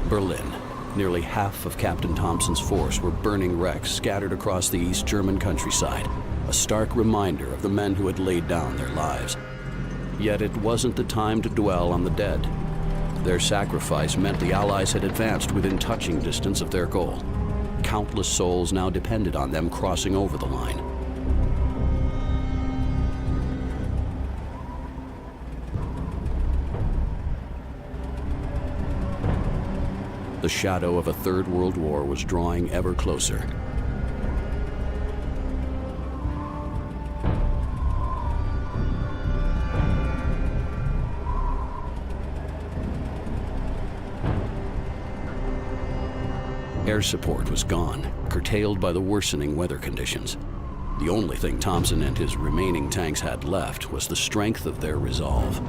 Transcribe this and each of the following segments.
Berlin. Nearly half of Captain Thompson's force were burning wrecks scattered across the East German countryside, a stark reminder of the men who had laid down their lives. Yet it wasn't the time to dwell on the dead. Their sacrifice meant the Allies had advanced within touching distance of their goal. Countless souls now depended on them crossing over the line. The shadow of a Third World War was drawing ever closer. Air support was gone, curtailed by the worsening weather conditions. The only thing Thompson and his remaining tanks had left was the strength of their resolve.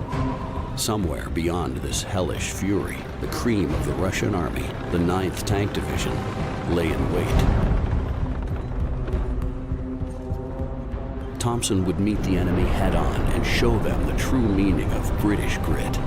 Somewhere beyond this hellish fury, the cream of the Russian army, the 9th Tank Division, lay in wait. Thompson would meet the enemy head-on and show them the true meaning of British grit.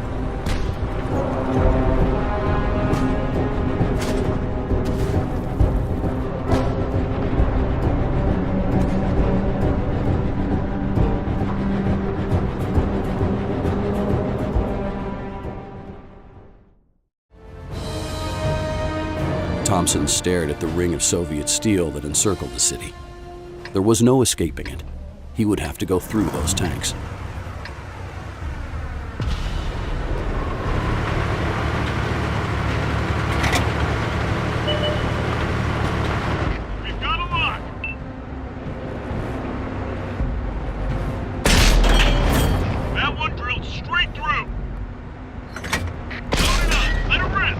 Thompson stared at the ring of Soviet steel that encircled the city. There was no escaping it. He would have to go through those tanks. We've got a lock. That one drilled straight through. Load it up. Let it rip.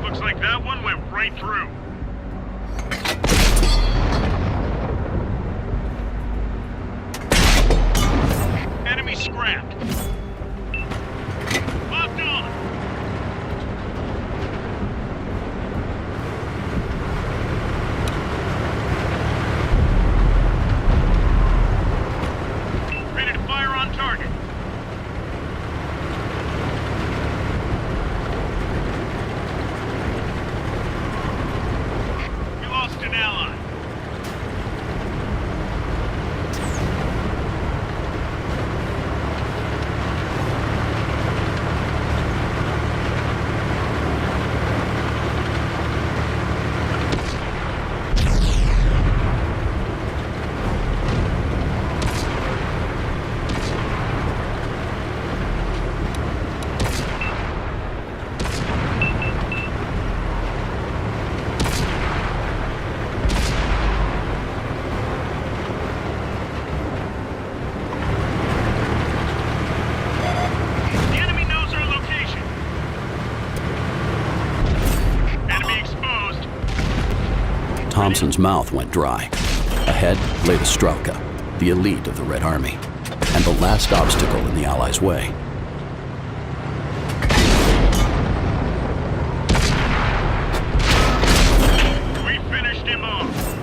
Looks like that one went right through. Enemy scrapped. Locked on. Ready to fire on target. We lost an ally. The enemy knows our location. Enemy exposed. Thompson's mouth went dry. Ahead lay the Strelka, the elite of the Red Army, and the last obstacle in the Allies' way. We finished him off.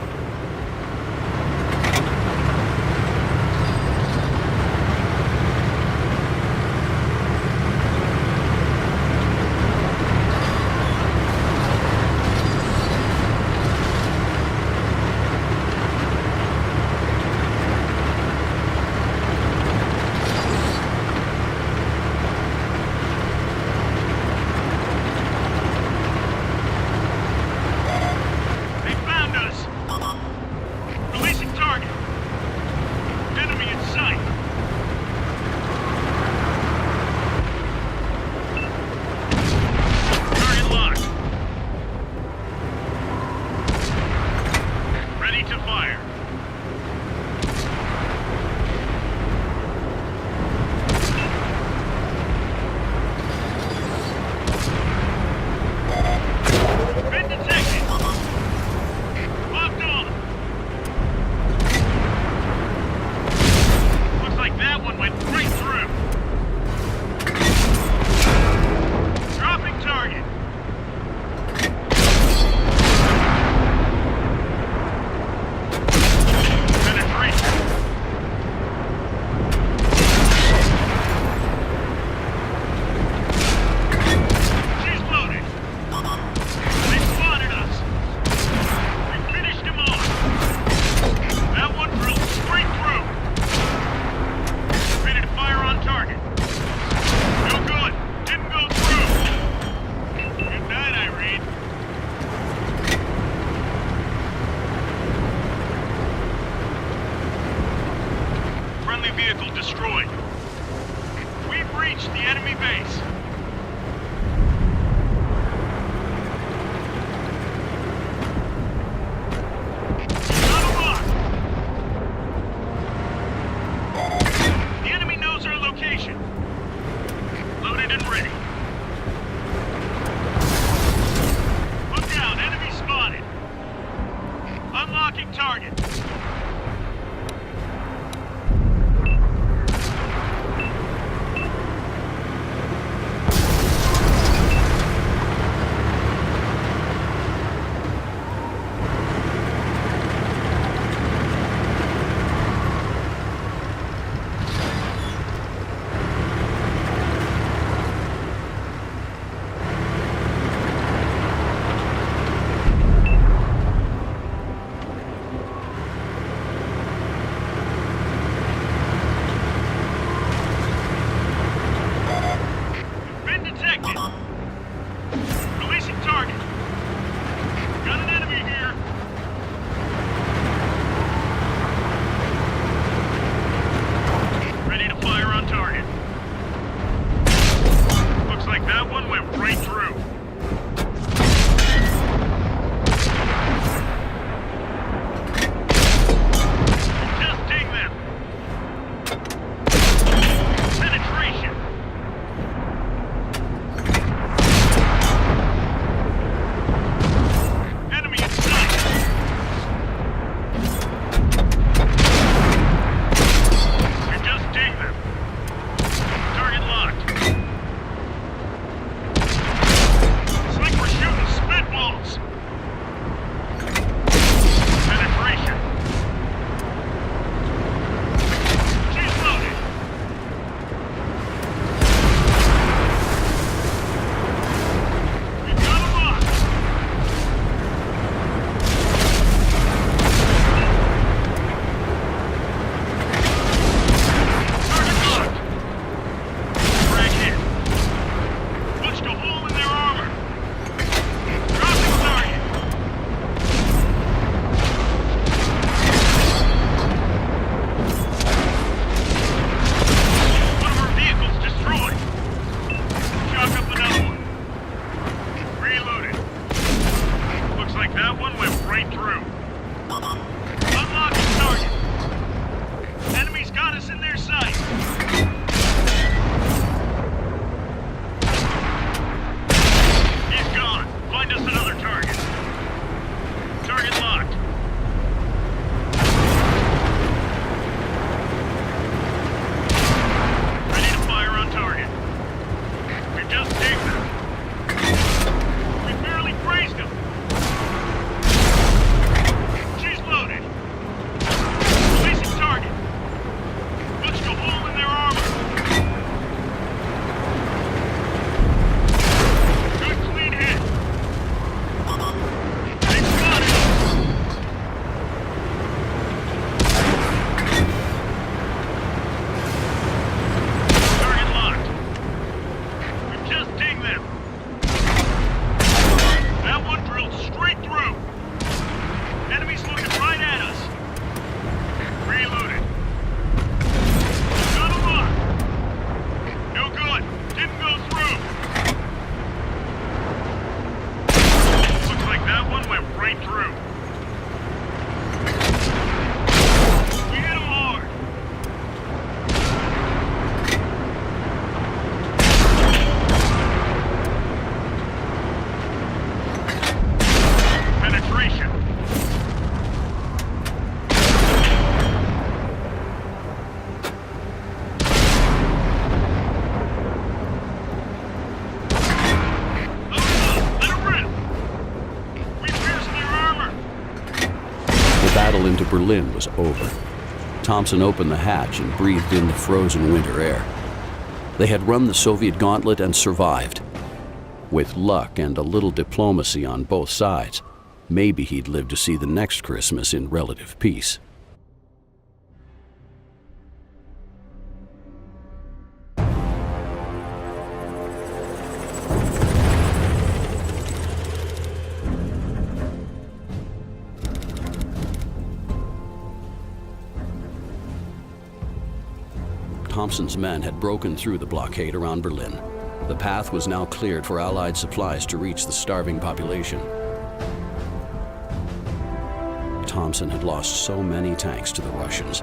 vehicle destroyed. We've reached the enemy base. Got a lock. The enemy knows our location. Loaded and ready. Look out, enemy spotted. Unlocking target. Been detected. Releasing target. Got an enemy here. Ready to fire on target. Looks like that one went right through. Just ding them. Penetration. Enemy in sight. You just ding them. Target locked. It's like we're shooting spitballs. Penetration. She's loaded. We've got a lock. Target locked. Frag hit. Punched a hole in their armor. Dropping target. One of our vehicles destroyed. Chalk up another one. Reloaded. Looks like that one went right through. Unlocking target. Enemies got us in their sight. He's gone. Find us another target. Target locked. Ready to fire on target. We just dinged them. We barely grazed them. She's loaded. Releasing target. Punched a hole in their armor. Good clean hit. They spotted us. Target locked. We've just dinged them. That one drilled straight through. Enemies looking right at us. Reloaded. Got a lock. No good. Didn't go through. Looks like that one went right through. We hit him hard. Penetration. Load up. Let 'em rip. We pierced their armor. The battle into Berlin was over. Thompson opened the hatch and breathed in the frozen winter air. They had run the Soviet gauntlet and survived. With luck and a little diplomacy on both sides, maybe he'd live to see the next Christmas in relative peace. Thompson's men had broken through the blockade around Berlin. The path was now cleared for Allied supplies to reach the starving population. Thompson had lost so many tanks to the Russians.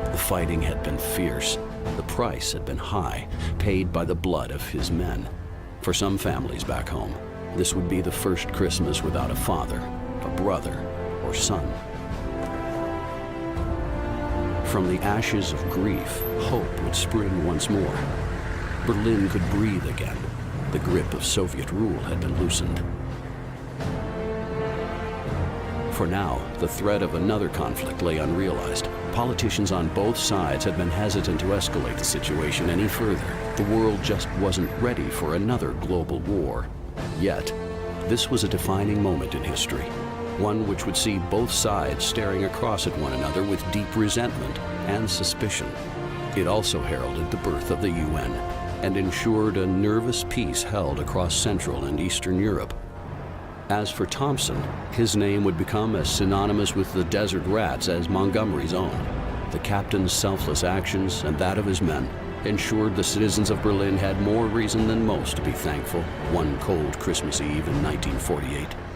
The fighting had been fierce. The price had been high, paid by the blood of his men. For some families back home, this would be the first Christmas without a father, a brother, or son. From the ashes of grief, hope would spring once more. Berlin could breathe again. The grip of Soviet rule had been loosened. For now, the threat of another conflict lay unrealized. Politicians on both sides had been hesitant to escalate the situation any further. The world just wasn't ready for another global war. Yet, this was a defining moment in history, one which would see both sides staring across at one another with deep resentment and suspicion. It also heralded the birth of the UN and ensured a nervous peace held across Central and Eastern Europe. As for Thompson, his name would become as synonymous with the desert rats as Montgomery's own. The captain's selfless actions and that of his men ensured the citizens of Berlin had more reason than most to be thankful one cold Christmas Eve in 1948.